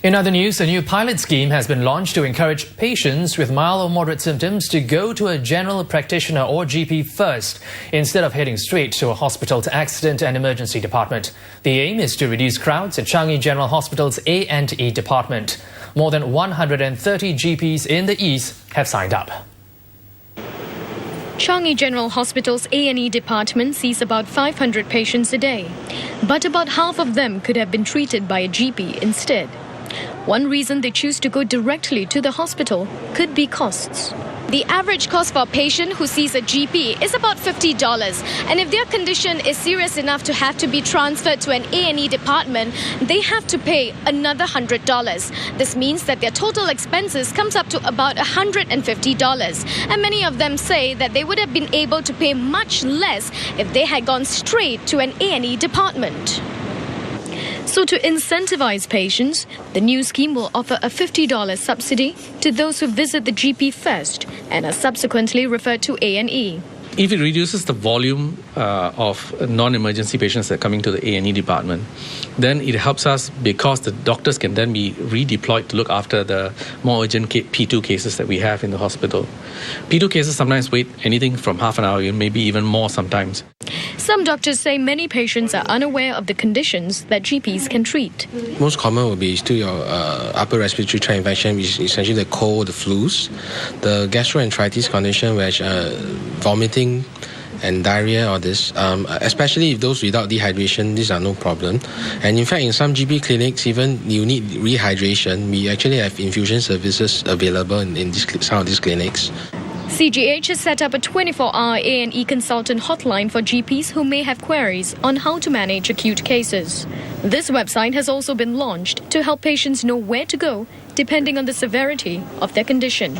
In other news, a new pilot scheme has been launched to encourage patients with mild or moderate symptoms to go to a general practitioner or GP first instead of heading straight to a hospital's accident and emergency department. The aim is to reduce crowds at Changi General Hospital's A&E department. More than 130 GPs in the East have signed up. Changi General Hospital's A&E department sees about 500 patients a day, but about half of them could have been treated by a GP instead. One reason they choose to go directly to the hospital could be costs. The average cost for a patient who sees a GP is about $50, and if their condition is serious enough to have to be transferred to an A&E department, they have to pay another $100. This means that their total expenses comes up to about $150, and many of them say that they would have been able to pay much less if they had gone straight to an A&E department. So to incentivize patients, the new scheme will offer a $50 subsidy to those who visit the GP first and are subsequently referred to A&E. If it reduces the volume of non-emergency patients that are coming to the A&E department, then it helps us because the doctors can then be redeployed to look after the more urgent P2 cases that we have in the hospital. P2 cases sometimes wait anything from half an hour, maybe even more sometimes. Some doctors say many patients are unaware of the conditions that GPs can treat. Most common will be still your upper respiratory tract infection, which is essentially the cold, the flus, the gastroenteritis condition, which vomiting and diarrhea, or this, especially if those without dehydration, these are no problem. And in fact, in some GP clinics, even you need rehydration. We actually have infusion services available in some of these clinics. CGH has set up a 24-hour A&E consultant hotline for GPs who may have queries on how to manage acute cases. This website has also been launched to help patients know where to go depending on the severity of their condition.